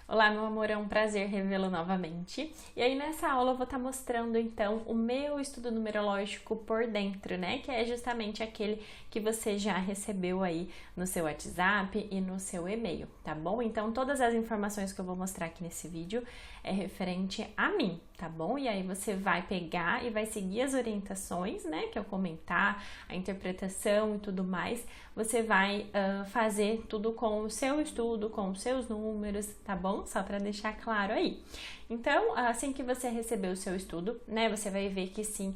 Olá, meu amor, é um prazer revê-lo novamente. E aí nessa aula eu vou estar mostrando então o meu estudo numerológico por dentro, né? Que é justamente aquele que você já recebeu aí no seu WhatsApp e no seu e-mail, tá bom? Então todas as informações que eu vou mostrar aqui nesse vídeo é referente a mim, tá bom? E aí você vai pegar e vai seguir as orientações, né? Que eu comentar, a interpretação e tudo mais. Você vai fazer tudo com o seu estudo, com os seus números, tá bom? Só para deixar claro aí. Então, assim que você receber o seu estudo, né, você vai ver que sim,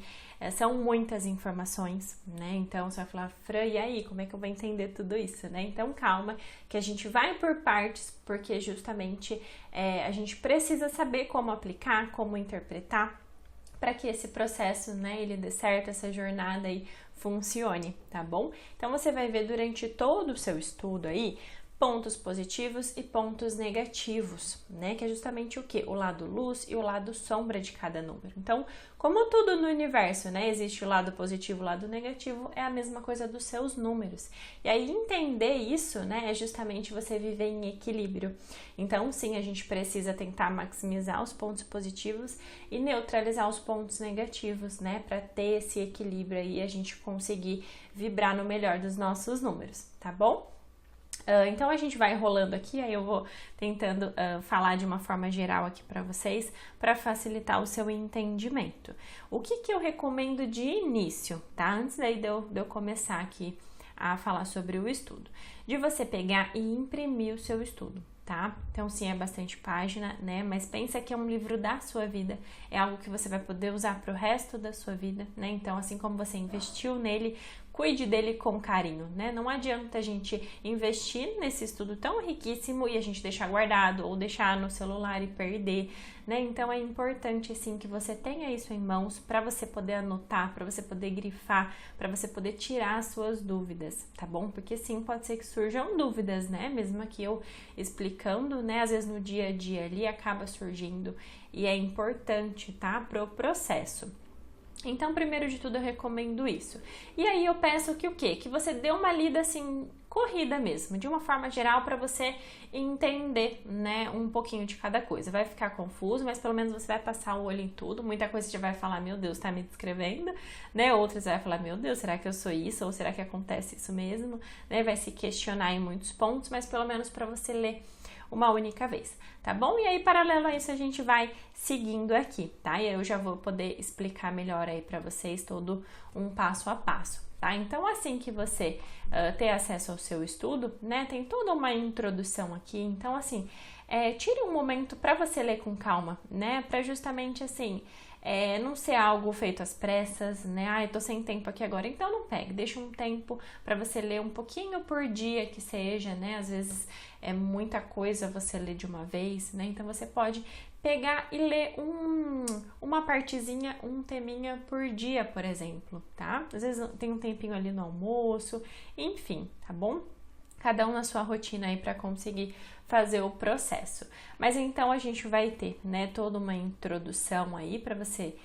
são muitas informações, né? Então, você vai falar, Fran, e aí, como é que eu vou entender tudo isso, né? Então, calma, que a gente vai por partes, porque justamente a gente precisa saber como aplicar, como interpretar, para que esse processo, né, ele dê certo, essa jornada aí funcione, tá bom? Então, você vai ver durante todo o seu estudo aí, pontos positivos e pontos negativos, né? Que é justamente o que? O lado luz e o lado sombra de cada número. Então, como tudo no universo, né? Existe o lado positivo e o lado negativo, é a mesma coisa dos seus números. E aí, entender isso, né? É justamente você viver em equilíbrio. Então, sim, a gente precisa tentar maximizar os pontos positivos e neutralizar os pontos negativos, né? Para ter esse equilíbrio aí e a gente conseguir vibrar no melhor dos nossos números, tá bom? Então a gente vai rolando aqui, aí eu vou tentando falar de uma forma geral aqui para vocês, para facilitar o seu entendimento. O que eu recomendo de início, tá? Antes daí de eu começar aqui a falar sobre o estudo. De você pegar e imprimir o seu estudo, tá? Então sim, é bastante página, né? Mas pensa que é um livro da sua vida, é algo que você vai poder usar para o resto da sua vida, né? Então assim como você investiu nele, cuide dele com carinho, né? Não adianta a gente investir nesse estudo tão riquíssimo e a gente deixar guardado ou deixar no celular e perder, né? Então é importante assim que você tenha isso em mãos para você poder anotar, para você poder grifar, para você poder tirar as suas dúvidas, tá bom? Porque sim, pode ser que surjam dúvidas, né? Mesmo aqui eu explicando, né? Às vezes no dia a dia ali acaba surgindo e é importante, tá? Pro processo. Então, primeiro de tudo, eu recomendo isso. E aí eu peço que o quê? Que você dê uma lida assim, corrida mesmo, de uma forma geral, para você entender, né, um pouquinho de cada coisa. Vai ficar confuso, mas pelo menos você vai passar o olho em tudo. Muita coisa você já vai falar, meu Deus, tá me descrevendo, né? Outras vai falar, meu Deus, será que eu sou isso? Ou será que acontece isso mesmo? Né? Vai se questionar em muitos pontos, mas pelo menos para você ler uma única vez, tá bom? E aí, paralelo a isso, a gente vai seguindo aqui, tá? E aí eu já vou poder explicar melhor aí para vocês todo um passo a passo, tá? Então, assim que você ter acesso ao seu estudo, né? Tem toda uma introdução aqui, então, assim, tire um momento para você ler com calma, né? Para justamente, assim, não ser algo feito às pressas, né? Eu tô sem tempo aqui agora, então não pegue, deixa um tempo para você ler um pouquinho por dia que seja, né? Às vezes é muita coisa você ler de uma vez, né? Então você pode pegar e ler uma partezinha, um teminha por dia, por exemplo, tá? Às vezes tem um tempinho ali no almoço, enfim, tá bom? Cada um na sua rotina aí para conseguir fazer o processo. Mas então a gente vai ter, né, toda uma introdução aí para você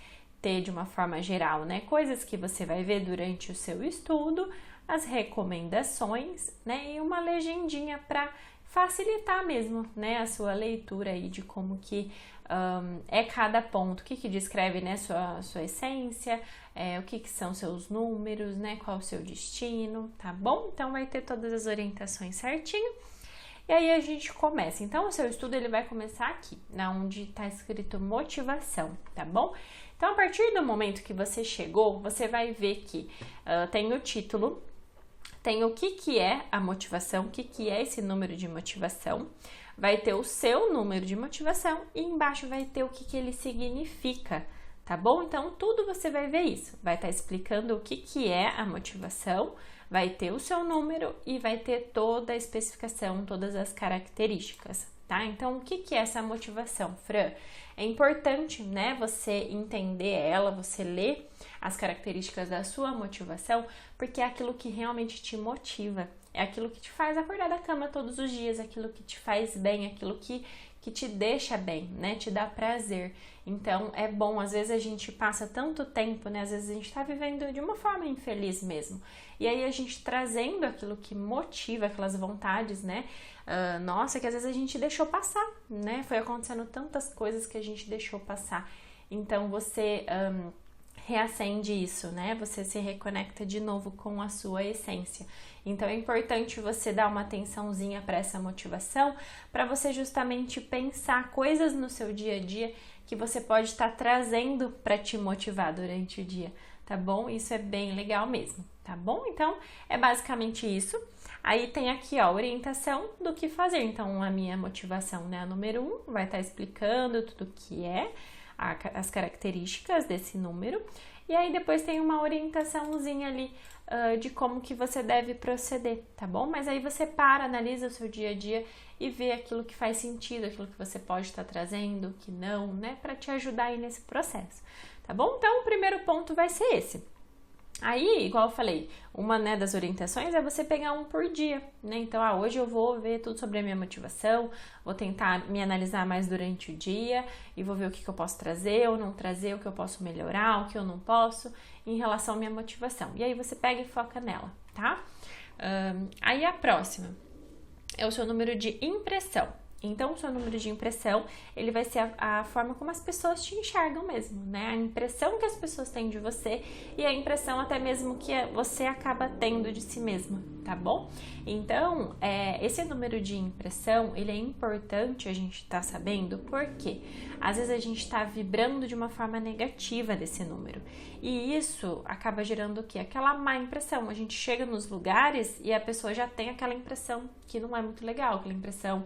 ter de uma forma geral, né, coisas que você vai ver durante o seu estudo, as recomendações, né, e uma legendinha para facilitar mesmo, né, a sua leitura aí de como que é cada ponto, o que descreve, né, sua essência, o que são seus números, né, qual o seu destino, tá bom? Então vai ter todas as orientações certinho. E aí a gente começa. Então o seu estudo ele vai começar aqui, onde está escrito motivação, tá bom? Então a partir do momento que você chegou, você vai ver que tem o título, tem o que é a motivação, o que é esse número de motivação, vai ter o seu número de motivação e embaixo vai ter o que ele significa, tá bom? Então, tudo você vai ver isso. Vai estar explicando o que é a motivação, vai ter o seu número e vai ter toda a especificação, todas as características, tá? Então, o que é essa motivação, Fran? É importante, né, você entender ela, você ler as características da sua motivação, porque é aquilo que realmente te motiva. É aquilo que te faz acordar da cama todos os dias, aquilo que te faz bem, aquilo que te deixa bem, né? Te dá prazer. Então, é bom, às vezes a gente passa tanto tempo, né? Às vezes a gente tá vivendo de uma forma infeliz mesmo. E aí a gente trazendo aquilo que motiva, aquelas vontades, né? Nossa, que às vezes a gente deixou passar, né? Foi acontecendo tantas coisas que a gente deixou passar. Então, você reacende isso, né? Você se reconecta de novo com a sua essência. Então é importante você dar uma atençãozinha para essa motivação, para você justamente pensar coisas no seu dia a dia que você pode estar trazendo para te motivar durante o dia, tá bom? Isso é bem legal mesmo, tá bom? Então é basicamente isso. Aí tem aqui, ó, orientação do que fazer. Então a minha motivação, né, a número 1, vai estar explicando tudo o que é, as características desse número, e aí depois tem uma orientaçãozinha ali de como que você deve proceder, tá bom? Mas aí você analisa o seu dia a dia e vê aquilo que faz sentido, aquilo que você pode estar trazendo, que não, né? Para te ajudar aí nesse processo, tá bom? Então o primeiro ponto vai ser esse. Aí, igual eu falei, uma, né, das orientações é você pegar um por dia, né? Então, hoje eu vou ver tudo sobre a minha motivação, vou tentar me analisar mais durante o dia e vou ver o que eu posso trazer ou não trazer, o que eu posso melhorar, o que eu não posso em relação à minha motivação. E aí você pega e foca nela, tá? Aí a próxima é o seu número de impressão. Então, o seu número de impressão, ele vai ser a forma como as pessoas te enxergam mesmo, né? A impressão que as pessoas têm de você e a impressão até mesmo que você acaba tendo de si mesma, tá bom? Então, esse número de impressão, ele é importante a gente estar sabendo, porque às vezes a gente está vibrando de uma forma negativa desse número. E isso acaba gerando o quê? Aquela má impressão. A gente chega nos lugares e a pessoa já tem aquela impressão que não é muito legal, aquela impressão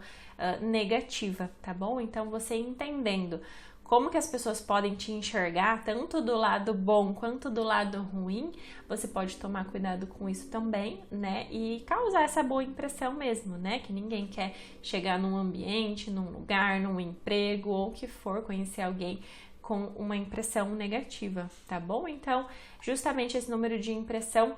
negativa, tá bom? Então, você entendendo como que as pessoas podem te enxergar, tanto do lado bom quanto do lado ruim, você pode tomar cuidado com isso também, né? E causar essa boa impressão mesmo, né? Que ninguém quer chegar num ambiente, num lugar, num emprego ou o que for, conhecer alguém com uma impressão negativa, tá bom? Então, justamente esse número de impressão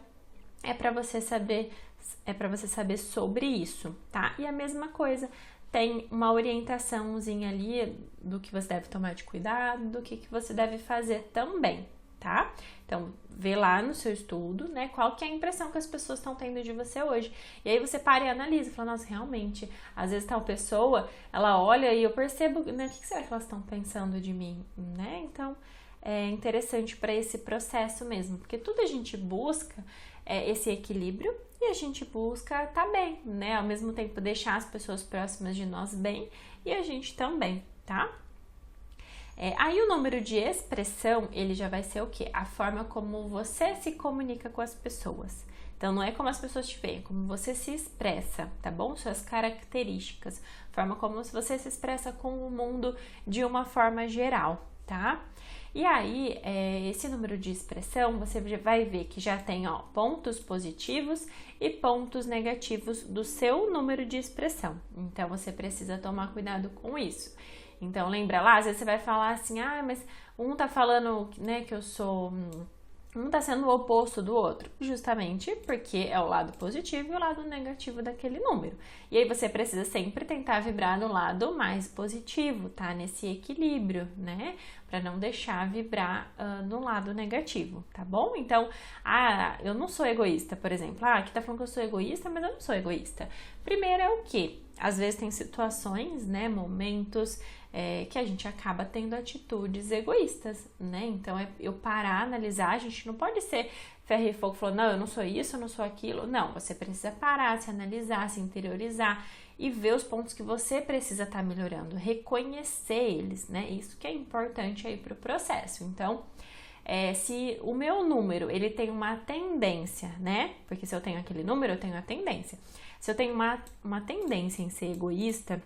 é para você saber sobre isso, tá? E a mesma coisa, tem uma orientaçãozinha ali do que você deve tomar de cuidado, do que você deve fazer também, tá? Então, vê lá no seu estudo, né, qual que é a impressão que as pessoas estão tendo de você hoje. E aí você para e analisa, fala, nossa, realmente, às vezes tal pessoa, ela olha e eu percebo, né, o que será que elas estão pensando de mim, né? Então, é interessante para esse processo mesmo, porque tudo a gente busca esse equilíbrio e a gente busca estar bem, né? Ao mesmo tempo deixar as pessoas próximas de nós bem e a gente também, tá? Aí o número de expressão, ele já vai ser o quê? A forma como você se comunica com as pessoas. Então, não é como as pessoas te veem, é como você se expressa, tá bom? Suas características, forma como você se expressa com o mundo de uma forma geral, tá? E aí, esse número de expressão, você vai ver que já tem, ó, pontos positivos e pontos negativos do seu número de expressão. Então, você precisa tomar cuidado com isso. Então, lembra lá, às vezes você vai falar assim, mas um tá falando, né, que eu sou... Um tá sendo o oposto do outro, justamente porque é o lado positivo e o lado negativo daquele número. E aí você precisa sempre tentar vibrar no lado mais positivo, tá? Nesse equilíbrio, né? Pra não deixar vibrar no lado negativo, tá bom? Então, eu não sou egoísta, por exemplo. Aqui tá falando que eu sou egoísta, mas eu não sou egoísta. Primeiro é o quê? Às vezes tem situações, né? Momentos que a gente acaba tendo atitudes egoístas, né? Então, eu parar, analisar, a gente não pode ser ferro e fogo falando, não, eu não sou isso, eu não sou aquilo. Não, você precisa parar, se analisar, se interiorizar e ver os pontos que você precisa estar melhorando, reconhecer eles, né? Isso que é importante aí para o processo. Então, se o meu número, ele tem uma tendência, né? Porque se eu tenho aquele número, eu tenho a tendência. Se eu tenho uma tendência em ser egoísta,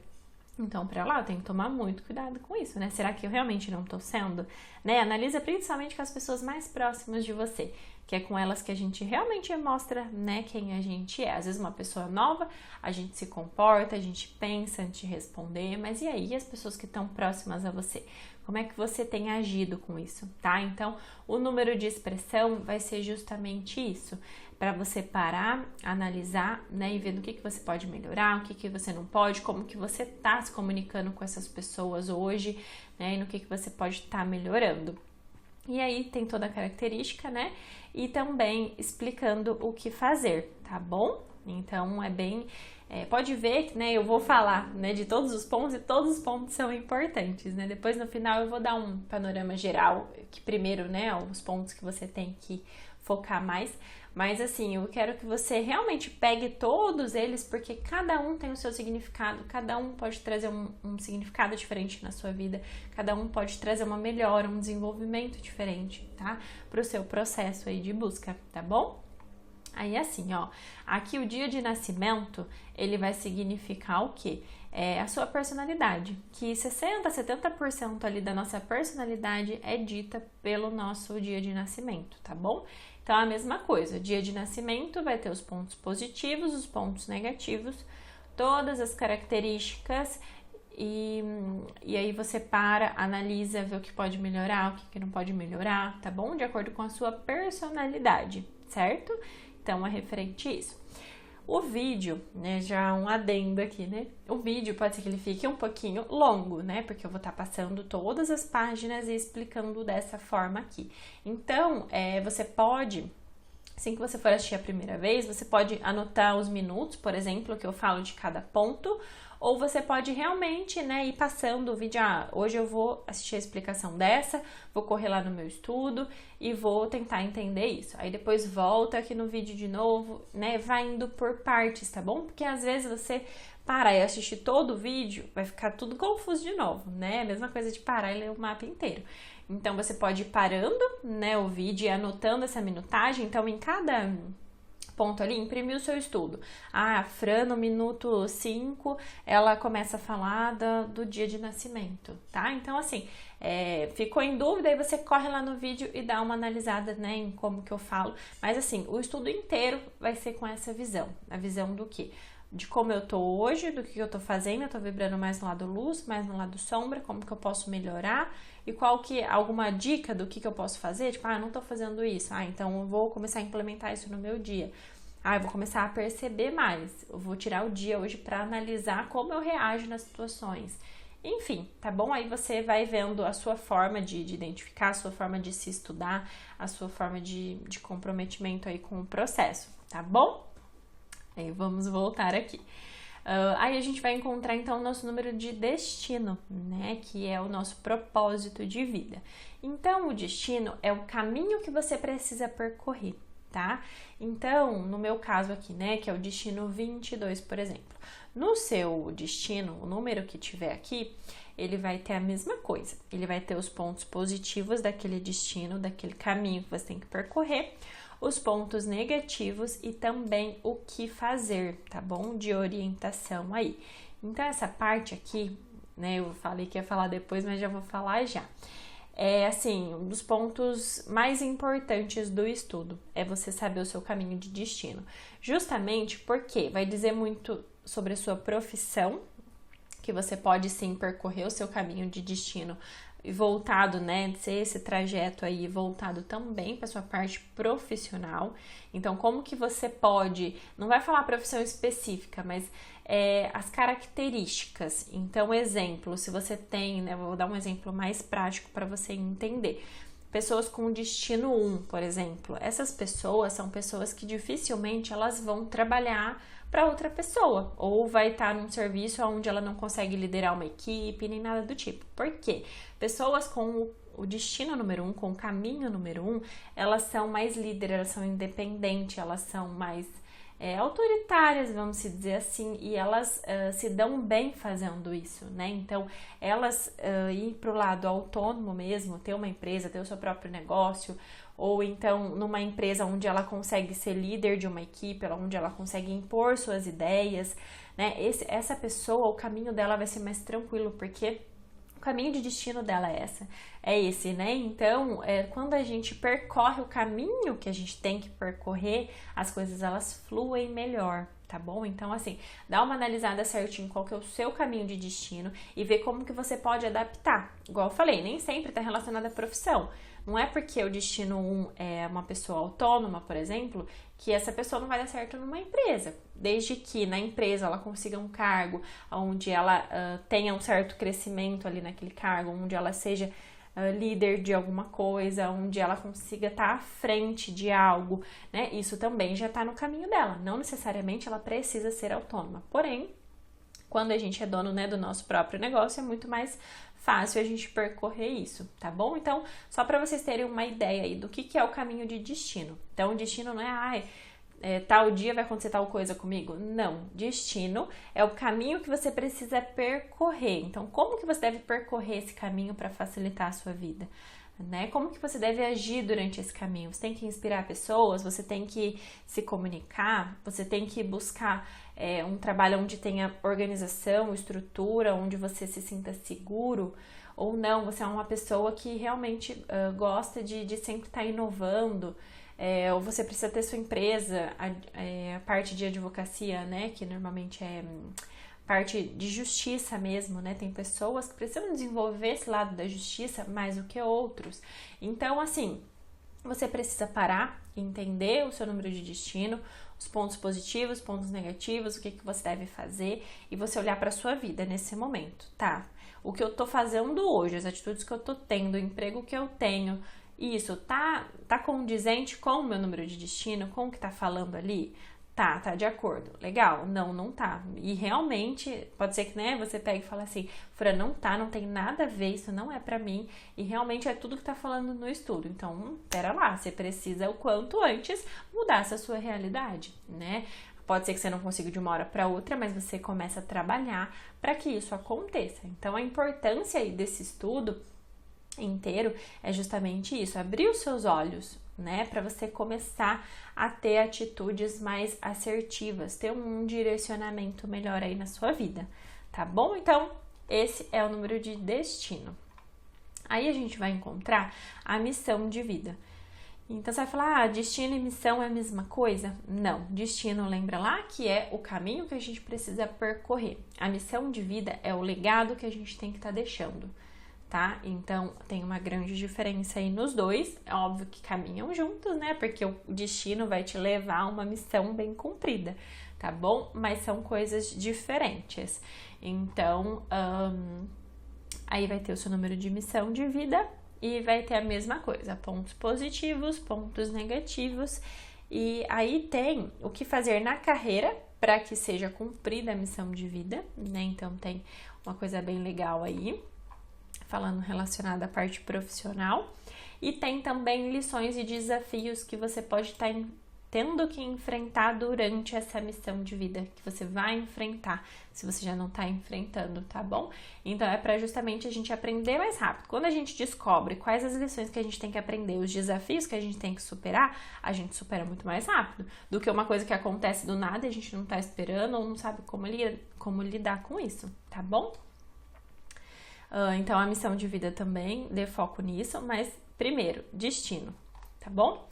então, para lá, eu tenho que tomar muito cuidado com isso, né? Será que eu realmente não tô sendo? Né? Analisa principalmente com as pessoas mais próximas de você. que é com elas que a gente realmente mostra, né, quem a gente é. Às vezes uma pessoa nova, a gente se comporta, a gente pensa antes de responder, mas e aí as pessoas que estão próximas a você? Como é que você tem agido com isso, tá? Então, o número de expressão vai ser justamente isso, para você parar, analisar, né, e ver no que você pode melhorar, o que você não pode, como que você tá se comunicando com essas pessoas hoje, né, e no que você pode estar melhorando. E aí tem toda a característica, né, e também explicando o que fazer, tá bom? Então, é bem... pode ver que, né, eu vou falar, né, de todos os pontos e todos os pontos são importantes, né? Depois, no final, eu vou dar um panorama geral, que primeiro, né, os pontos que você tem que focar mais. Mas, assim, eu quero que você realmente pegue todos eles, porque cada um tem o seu significado, cada um pode trazer um significado diferente na sua vida, cada um pode trazer uma melhora, um desenvolvimento diferente, tá? Para o seu processo aí de busca, tá bom? Aí assim, ó, aqui o dia de nascimento, ele vai significar o quê? A sua personalidade, que 60-70% ali da nossa personalidade é dita pelo nosso dia de nascimento, tá bom? Então, a mesma coisa, dia de nascimento vai ter os pontos positivos, os pontos negativos, todas as características e aí você para, analisa, vê o que pode melhorar, o que não pode melhorar, tá bom? De acordo com a sua personalidade, certo? Então, é referente a isso. O vídeo, né, já um adendo aqui, né? O vídeo pode ser que ele fique um pouquinho longo, né? Porque eu vou estar passando todas as páginas e explicando dessa forma aqui. Então, você pode, assim que você for assistir a primeira vez, você pode anotar os minutos, por exemplo, que eu falo de cada ponto, ou você pode realmente, né, ir passando o vídeo, hoje eu vou assistir a explicação dessa, vou correr lá no meu estudo e vou tentar entender isso. Aí depois volta aqui no vídeo de novo, né, vai indo por partes, tá bom? Porque às vezes você parar e assistir todo o vídeo, vai ficar tudo confuso de novo, né? A mesma coisa de parar e ler o mapa inteiro. Então, você pode ir parando, né, o vídeo e anotando essa minutagem. Então, em cada ponto ali, imprimir o seu estudo. A Fran, no minuto 5, ela começa a falar do dia de nascimento, tá? Então, assim, ficou em dúvida, aí você corre lá no vídeo e dá uma analisada, né, em como que eu falo. Mas, assim, o estudo inteiro vai ser com essa visão. A visão do quê? De como eu tô hoje, do que eu tô fazendo, eu tô vibrando mais no lado luz, mais no lado sombra, como que eu posso melhorar e qual que alguma dica do que eu posso fazer, tipo, eu não tô fazendo isso, então eu vou começar a implementar isso no meu dia. Eu vou começar a perceber mais, eu vou tirar o dia hoje para analisar como eu reajo nas situações. Enfim, tá bom? Aí você vai vendo a sua forma de identificar, a sua forma de se estudar, a sua forma de comprometimento aí com o processo, tá bom? Aí vamos voltar aqui. Aí a gente vai encontrar então o nosso número de destino, né? Que é o nosso propósito de vida. Então, o destino é o caminho que você precisa percorrer, tá? Então, no meu caso aqui, né? Que é o destino 22, por exemplo. No seu destino, o número que tiver aqui, ele vai ter a mesma coisa. Ele vai ter os pontos positivos daquele destino, daquele caminho que você tem que percorrer, os pontos negativos e também o que fazer, tá bom? De orientação aí. Então, essa parte aqui, né, eu falei que ia falar depois, mas já vou falar já. Assim, um dos pontos mais importantes do estudo é você saber o seu caminho de destino. Justamente porque vai dizer muito sobre a sua profissão, que você pode sim percorrer o seu caminho de destino e voltado, né, ser esse trajeto aí voltado também para sua parte profissional. Então, como que você pode, não vai falar profissão específica, mas as características. Então, exemplo, se você tem, né, vou dar um exemplo mais prático para você entender. Pessoas com destino 1, por exemplo. Essas pessoas são pessoas que dificilmente elas vão trabalhar para outra pessoa, ou vai estar num serviço onde ela não consegue liderar uma equipe, nem nada do tipo. Por quê? Pessoas com o destino número 1, com o caminho número 1, elas são mais líderes, elas são independentes, elas são mais autoritárias, vamos dizer assim, e elas se dão bem fazendo isso, né? Então, elas ir para o lado autônomo mesmo, ter uma empresa, ter o seu próprio negócio, ou então numa empresa onde ela consegue ser líder de uma equipe, onde ela consegue impor suas ideias, né? Essa pessoa, o caminho dela vai ser mais tranquilo, porque caminho de destino dela é esse, né? Então, quando a gente percorre o caminho que a gente tem que percorrer, as coisas elas fluem melhor, tá bom? Então, assim, dá uma analisada certinho qual que é o seu caminho de destino e ver como que você pode adaptar. Igual eu falei, nem sempre tá relacionado à profissão. Não é porque o destino 1 é uma pessoa autônoma, por exemplo, que essa pessoa não vai dar certo numa empresa. Desde que na empresa ela consiga um cargo onde ela tenha um certo crescimento ali naquele cargo, onde ela seja líder de alguma coisa, onde ela consiga estar à frente de algo, né? Isso também já está no caminho dela. Não necessariamente ela precisa ser autônoma. Porém, quando a gente é dono, né, do nosso próprio negócio, é muito mais fácil a gente percorrer isso, tá bom? Então, só para vocês terem uma ideia aí do que é o caminho de destino. Então, o destino não é, tal dia vai acontecer tal coisa comigo. Não, destino é o caminho que você precisa percorrer. Então, como que você deve percorrer esse caminho para facilitar a sua vida? Né? Como que você deve agir durante esse caminho? Você tem que inspirar pessoas, você tem que se comunicar, você tem que buscar um trabalho onde tenha organização, estrutura, onde você se sinta seguro, ou não, você é uma pessoa que realmente gosta de sempre estar inovando, ou você precisa ter sua empresa, a parte de advocacia, né, que normalmente é parte de justiça mesmo, né? Tem pessoas que precisam desenvolver esse lado da justiça mais do que outros. Então, assim, você precisa parar, entender o seu número de destino, os pontos positivos, pontos negativos, o que você deve fazer e você olhar para a sua vida nesse momento, tá? O que eu tô fazendo hoje, as atitudes que eu tô tendo, o emprego que eu tenho, isso tá condizente com o meu número de destino, com o que tá falando ali? Tá de acordo. Legal? Não tá. E realmente, pode ser que, né, você pegue e fale assim, Fran, não tem nada a ver, isso não é pra mim, e realmente é tudo que tá falando no estudo. Então, pera lá, você precisa o quanto antes mudar essa sua realidade, né? Pode ser que você não consiga de uma hora para outra, mas você começa a trabalhar para que isso aconteça. Então, a importância aí desse estudo inteiro é justamente isso, abrir os seus olhos, né, para você começar a ter atitudes mais assertivas, ter um direcionamento melhor aí na sua vida, tá bom? Então, esse é o número de destino. Aí a gente vai encontrar a missão de vida. Então, você vai falar, destino e missão é a mesma coisa? Não, destino, lembra lá, que é o caminho que a gente precisa percorrer. A missão de vida é o legado que a gente tem que estar deixando. Tá? Então, tem uma grande diferença aí nos dois. É óbvio que caminham juntos, né? Porque o destino vai te levar a uma missão bem cumprida, tá bom? Mas são coisas diferentes. Então, aí vai ter o seu número de missão de vida e vai ter a mesma coisa, pontos positivos, pontos negativos. E aí tem o que fazer na carreira para que seja cumprida a missão de vida, né? Então, tem uma coisa bem legal aí, falando relacionada à parte profissional, e tem também lições e desafios que você pode estar tendo que enfrentar durante essa missão de vida, que você vai enfrentar, se você já não está enfrentando, tá bom? Então, é para justamente a gente aprender mais rápido. Quando a gente descobre quais as lições que a gente tem que aprender, os desafios que a gente tem que superar, a gente supera muito mais rápido do que uma coisa que acontece do nada e a gente não está esperando ou não sabe como lidar com isso, tá bom? Então, a missão de vida também, dê foco nisso, mas primeiro, destino, tá bom?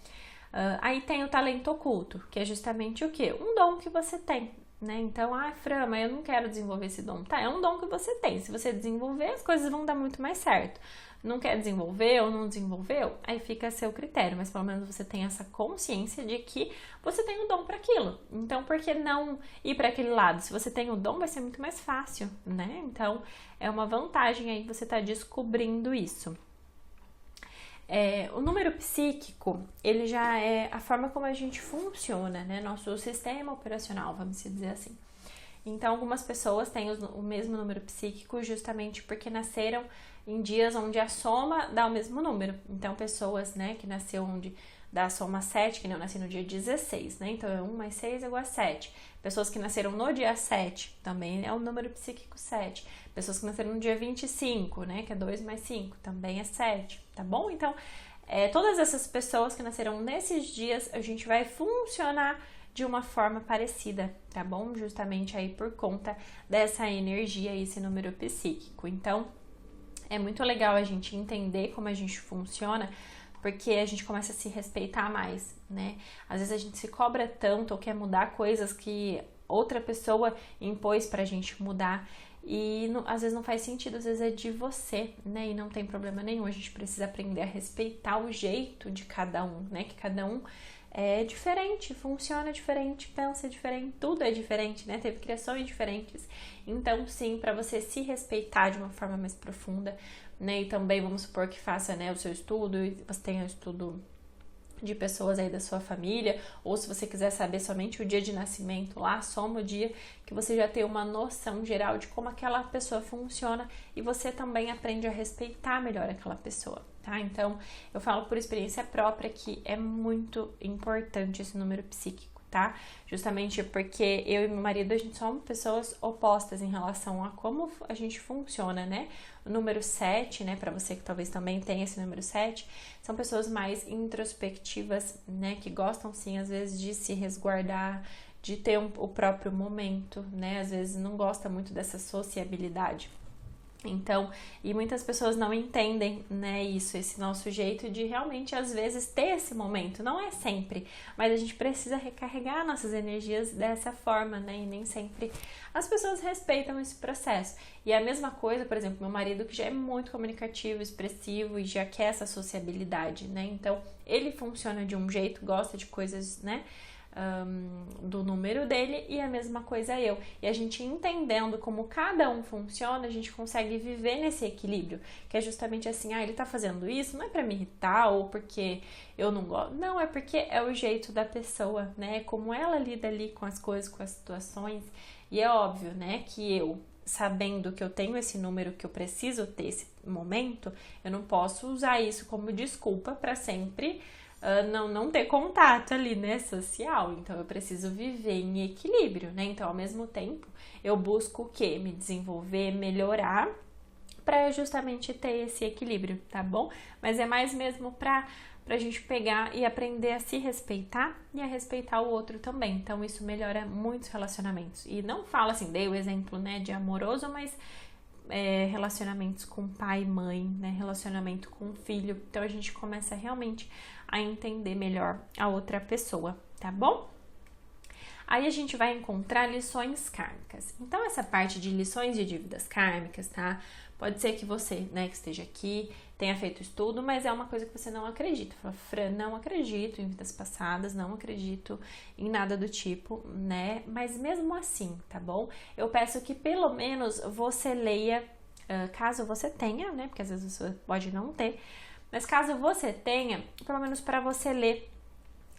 Aí tem o talento oculto, que é justamente o quê? Um dom que você tem, né? Então, Fran, mas eu não quero desenvolver esse dom. Tá, é um dom que você tem. Se você desenvolver, as coisas vão dar muito mais certo. Não quer desenvolver ou não desenvolveu, aí fica a seu critério, mas pelo menos você tem essa consciência de que você tem um dom para aquilo. Então, por que não ir para aquele lado? Se você tem o dom, vai ser muito mais fácil, né? Então, é uma vantagem aí você tá descobrindo isso. O número psíquico, ele já é a forma como a gente funciona, né? Nosso sistema operacional, vamos dizer assim. Então, algumas pessoas têm o mesmo número psíquico justamente porque nasceram em dias onde a soma dá o mesmo número. Então, pessoas, né, que nasceu onde dá a soma 7, que não nasci no dia 16, né? Então, é 1 mais 6 é igual a 7. Pessoas que nasceram no dia 7 também é o número psíquico 7. Pessoas que nasceram no dia 25, né, que é 2 mais 5, também é 7, tá bom? Então, todas essas pessoas que nasceram nesses dias, a gente vai funcionar de uma forma parecida, tá bom? Justamente aí por conta dessa energia e esse número psíquico. Então, É muito legal a gente entender como a gente funciona, porque a gente começa a se respeitar mais, né? Às vezes a gente se cobra tanto ou quer mudar coisas que outra pessoa impôs pra gente mudar e às vezes não faz sentido, às vezes é de você, né? E não tem problema nenhum, a gente precisa aprender a respeitar o jeito de cada um, né? Que cada um é diferente, funciona diferente, pensa diferente, tudo é diferente, né? Teve criações diferentes. Então, sim, para você se respeitar de uma forma mais profunda, né? E também vamos supor que faça, né, o seu estudo e você tenha o estudo de pessoas aí da sua família, ou se você quiser saber somente o dia de nascimento lá, soma o dia, que você já tem uma noção geral de como aquela pessoa funciona e você também aprende a respeitar melhor aquela pessoa, tá? Então, eu falo por experiência própria que é muito importante esse número psíquico, tá? Justamente porque eu e meu marido, a gente somos pessoas opostas em relação a como a gente funciona, né? O número 7, né, para você que talvez também tenha esse número 7, são pessoas mais introspectivas, né, que gostam sim, às vezes, de se resguardar, de ter o próprio momento, né, às vezes não gosta muito dessa sociabilidade. Então, e muitas pessoas não entendem, né, isso, esse nosso jeito de realmente, às vezes, ter esse momento. Não é sempre, mas a gente precisa recarregar nossas energias dessa forma, né, e nem sempre as pessoas respeitam esse processo. E a mesma coisa, por exemplo, meu marido, que já é muito comunicativo, expressivo e já quer essa sociabilidade, né, então ele funciona de um jeito, gosta de coisas, né, do número dele, e a mesma coisa eu. E a gente entendendo como cada um funciona, a gente consegue viver nesse equilíbrio, que é justamente assim, ele tá fazendo isso, não é pra me irritar ou porque eu não gosto, não, é porque é o jeito da pessoa, né, como ela lida ali com as coisas, com as situações, e é óbvio, né, que eu, sabendo que eu tenho esse número, que eu preciso ter esse momento, eu não posso usar isso como desculpa para sempre não ter contato ali, né, social. Então, eu preciso viver em equilíbrio, né? Então, ao mesmo tempo, eu busco o quê? Me desenvolver, melhorar, para justamente ter esse equilíbrio, tá bom? Mas é mais mesmo pra gente pegar e aprender a se respeitar e a respeitar o outro também. Então, isso melhora muitos relacionamentos. E não falo assim, dei o exemplo, né, de amoroso, mas relacionamentos com pai e mãe, né, relacionamento com filho. Então, a gente começa realmente a entender melhor a outra pessoa, tá bom? Aí a gente vai encontrar lições kármicas. Então, essa parte de lições de dívidas kármicas, tá? Pode ser que você, né, que esteja aqui, tenha feito estudo, mas é uma coisa que você não acredita. Fala, Fran, não acredito em vidas passadas, não acredito em nada do tipo, né? Mas mesmo assim, tá bom? Eu peço que pelo menos você leia, caso você tenha, né? Porque às vezes você pode não ter, mas caso você tenha, pelo menos para você ler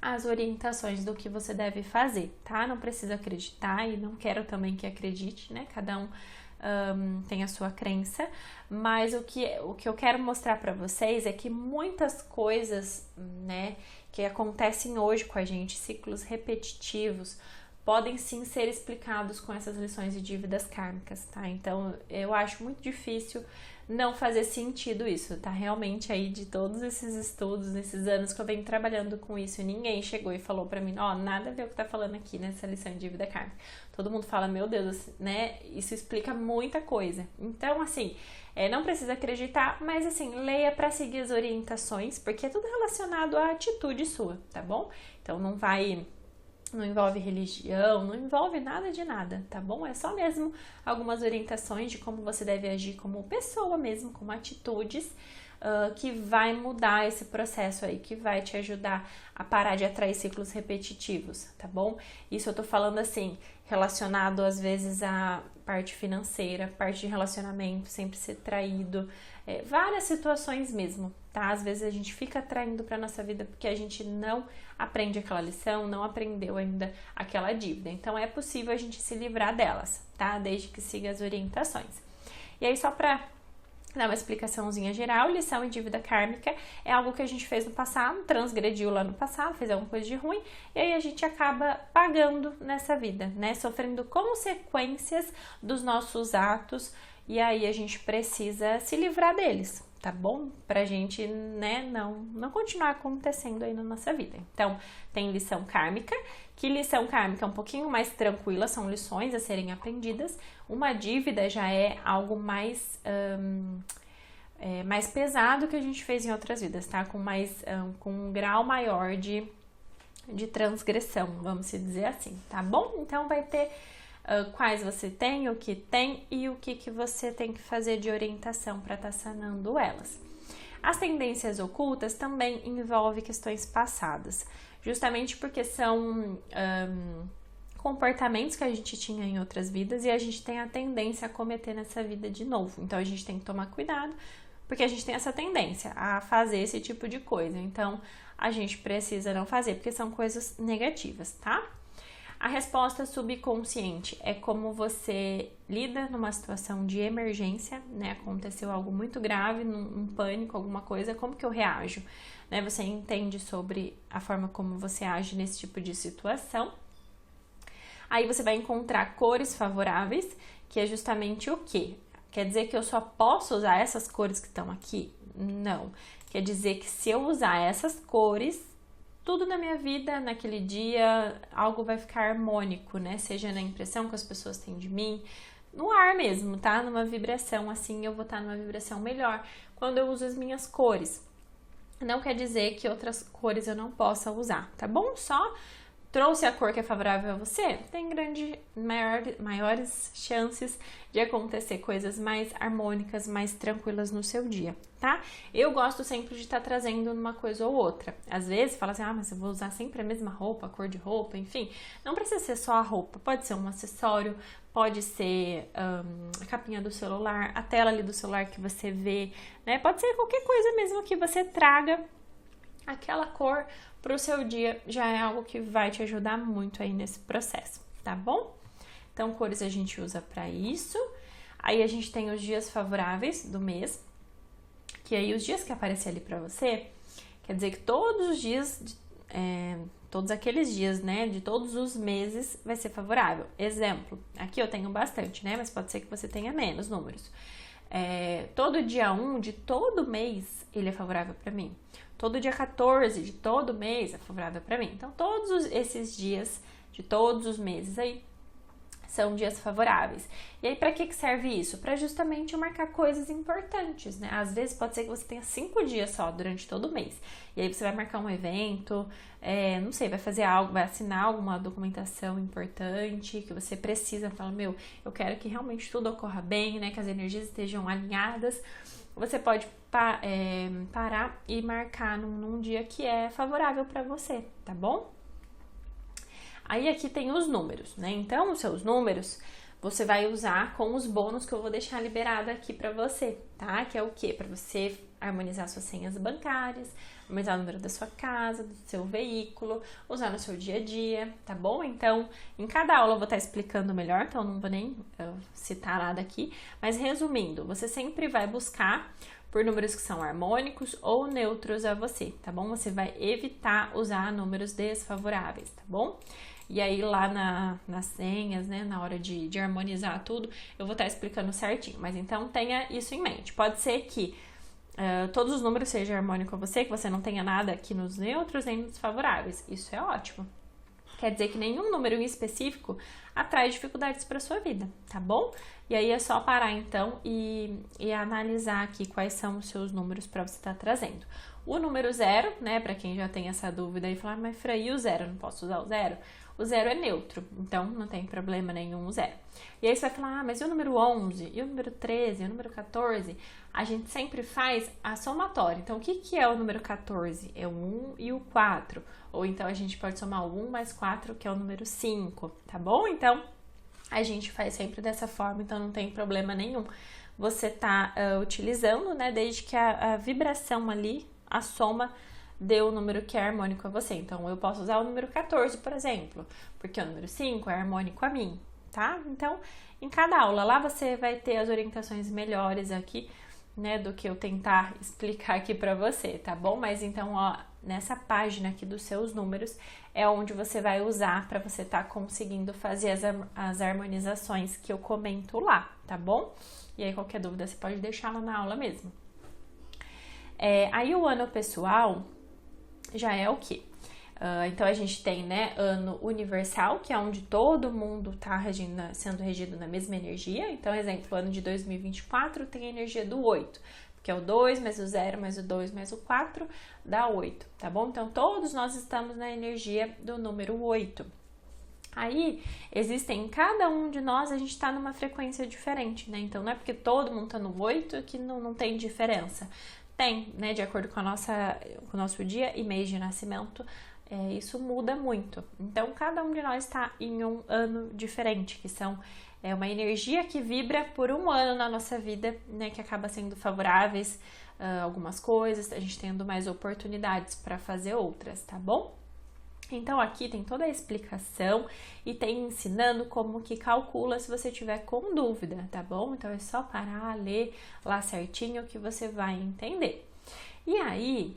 as orientações do que você deve fazer, tá? Não precisa acreditar e não quero também que acredite, né? Cada um tem a sua crença, mas o que eu quero mostrar para vocês é que muitas coisas, né, que acontecem hoje com a gente, ciclos repetitivos, podem sim ser explicados com essas lições de dívidas kármicas, tá? Então, eu acho muito difícil não fazer sentido isso, tá? Realmente aí de todos esses estudos, nesses anos que eu venho trabalhando com isso, ninguém chegou e falou pra mim, nada a ver o que tá falando aqui nessa lição de dívida kármica. Todo mundo fala, meu Deus, né? Isso explica muita coisa. Então, assim, não precisa acreditar, mas assim, leia pra seguir as orientações, porque é tudo relacionado à atitude sua, tá bom? Então, não envolve religião, não envolve nada de nada, tá bom? É só mesmo algumas orientações de como você deve agir como pessoa mesmo, como atitudes, que vai mudar esse processo aí, que vai te ajudar a parar de atrair ciclos repetitivos, tá bom? Isso eu tô falando assim, relacionado às vezes à parte financeira, parte de relacionamento, sempre ser traído, várias situações mesmo, tá? Às vezes a gente fica atraindo para nossa vida porque a gente não aprende aquela lição, não aprendeu ainda aquela dívida. Então é possível a gente se livrar delas, tá? Desde que siga as orientações. E aí, só para dar uma explicaçãozinha geral, lição e dívida kármica é algo que a gente fez no passado, transgrediu lá no passado, fez alguma coisa de ruim, e aí a gente acaba pagando nessa vida, né? Sofrendo consequências dos nossos atos, e aí a gente precisa se livrar deles, tá bom? Pra gente, né, não continuar acontecendo aí na nossa vida. Então, tem lição kármica, que lição kármica é um pouquinho mais tranquila, são lições a serem aprendidas. Uma dívida já é algo mais mais pesado que a gente fez em outras vidas, tá? Com um grau maior de transgressão, vamos dizer assim, tá bom? Então vai ter quais você tem, o que tem e o que você tem que fazer de orientação para estar sanando elas. As tendências ocultas também envolvem questões passadas, justamente porque são comportamentos que a gente tinha em outras vidas e a gente tem a tendência a cometer nessa vida de novo. Então a gente tem que tomar cuidado, porque a gente tem essa tendência a fazer esse tipo de coisa. Então a gente precisa não fazer, porque são coisas negativas, tá? A resposta subconsciente é como você lida numa situação de emergência, né? Aconteceu algo muito grave, um pânico, alguma coisa, como que eu reajo? Né? Você entende sobre a forma como você age nesse tipo de situação. Aí você vai encontrar cores favoráveis, que é justamente o quê? Quer dizer que eu só posso usar essas cores que estão aqui? Não. Quer dizer que se eu usar essas cores, tudo na minha vida, naquele dia, algo vai ficar harmônico, né? Seja na impressão que as pessoas têm de mim, no ar mesmo, tá? Numa vibração assim, eu vou estar numa vibração melhor quando eu uso as minhas cores. Não quer dizer que outras cores eu não possa usar, tá bom? Só trouxe a cor que é favorável a você, tem maiores chances de acontecer coisas mais harmônicas, mais tranquilas no seu dia, tá? Eu gosto sempre de estar trazendo uma coisa ou outra. Às vezes fala assim, mas eu vou usar sempre a mesma roupa, a cor de roupa, enfim. Não precisa ser só a roupa, pode ser um acessório, pode ser a capinha do celular, a tela ali do celular que você vê, né? Pode ser qualquer coisa mesmo que você traga aquela cor para o seu dia, já é algo que vai te ajudar muito aí nesse processo, tá bom? Então, cores a gente usa para isso. Aí a gente tem os dias favoráveis do mês, que aí os dias que aparecer ali para você, quer dizer que todos os dias, todos aqueles dias, né, de todos os meses vai ser favorável. Exemplo, aqui eu tenho bastante, né, mas pode ser que você tenha menos números. Todo dia 1 de todo mês ele é favorável para mim. Todo dia 14 de todo mês é favorável para mim. Então, todos esses dias de todos os meses aí são dias favoráveis. E aí, para que serve isso? Para justamente marcar coisas importantes, né? Às vezes pode ser que você tenha 5 dias só durante todo o mês. E aí você vai marcar um evento, não sei, vai fazer algo, vai assinar alguma documentação importante que você precisa. Fala, eu quero que realmente tudo ocorra bem, né? Que as energias estejam alinhadas. Você pode parar e marcar num dia que é favorável para você, tá bom? Aí aqui tem os números, né? Então, os seus números você vai usar com os bônus que eu vou deixar liberado aqui para você, tá? Que é o quê? Para você harmonizar suas senhas bancárias, harmonizar o número da sua casa, do seu veículo, usar no seu dia a dia, tá bom? Então, em cada aula eu vou estar explicando melhor, então não vou nem citar nada aqui, mas resumindo, você sempre vai buscar por números que são harmônicos ou neutros a você, tá bom? Você vai evitar usar números desfavoráveis, tá bom? E aí lá nas senhas, né, na hora de harmonizar tudo, eu vou estar explicando certinho. Mas então tenha isso em mente. Pode ser que todos os números sejam harmônicos a você, que você não tenha nada aqui nos neutros nem nos favoráveis. Isso é ótimo. Quer dizer que nenhum número em específico atrai dificuldades para sua vida, tá bom? E aí é só parar então e analisar aqui quais são os seus números para você estar trazendo. O número 0, né, para quem já tem essa dúvida e falar, mas Fra, e o 0? Eu não posso usar o 0? O 0 é neutro, então não tem problema nenhum o 0. E aí você vai falar, mas e o número 11? E o número 13? E o número 14? A gente sempre faz a somatória. Então, o que é o número 14? É o 1 e o 4. Ou então a gente pode somar o 1 mais 4, que é o número 5, tá bom? Então, a gente faz sempre dessa forma, então não tem problema nenhum. Você tá utilizando, né, desde que a vibração ali, a soma, dê o número que é harmônico a você. Então, eu posso usar o número 14, por exemplo, porque o número 5 é harmônico a mim, tá? Então, em cada aula lá você vai ter as orientações melhores aqui, né, do que eu tentar explicar aqui pra você, tá bom? Mas então, ó, nessa página aqui dos seus números é onde você vai usar pra você tá conseguindo fazer as harmonizações que eu comento lá, tá bom? E aí, qualquer dúvida, você pode deixar lá na aula mesmo. Aí, o ano pessoal já é o quê? Então, a gente tem, né, ano universal, que é onde todo mundo está sendo regido na mesma energia. Então, exemplo, o ano de 2024 tem a energia do 8, que é o 2 mais o 0 mais o 2 mais o 4, dá 8, tá bom? Então, todos nós estamos na energia do número 8. Aí, existem, cada um de nós, a gente tá numa frequência diferente, né? Então, não é porque todo mundo tá no 8 que não tem diferença. Tem, né? De acordo com com o nosso dia e mês de nascimento, isso muda muito. Então, cada um de nós está em um ano diferente, que são uma energia que vibra por um ano na nossa vida, né? Que acaba sendo favoráveis algumas coisas, a gente tendo mais oportunidades para fazer outras, tá bom? Então, aqui tem toda a explicação e tem ensinando como que calcula se você tiver com dúvida, tá bom? Então, é só parar, ler lá certinho que você vai entender. E aí,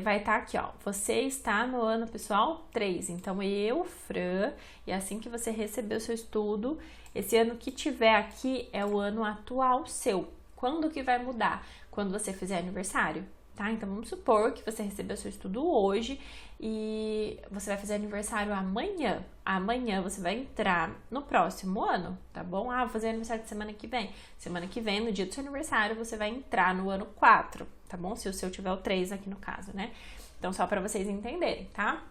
vai estar aqui, ó, você está no ano, pessoal, 3. Então, eu, Fran, e assim que você receber o seu estudo, esse ano que tiver aqui é o ano atual seu. Quando que vai mudar? Quando você fizer aniversário. Tá? Então, vamos supor que você recebeu seu estudo hoje e você vai fazer aniversário amanhã. Amanhã você vai entrar no próximo ano, tá bom? Vou fazer aniversário de semana que vem. Semana que vem, no dia do seu aniversário, você vai entrar no ano 4, tá bom? Se o seu tiver o 3 aqui no caso, né? Então, só para vocês entenderem, tá?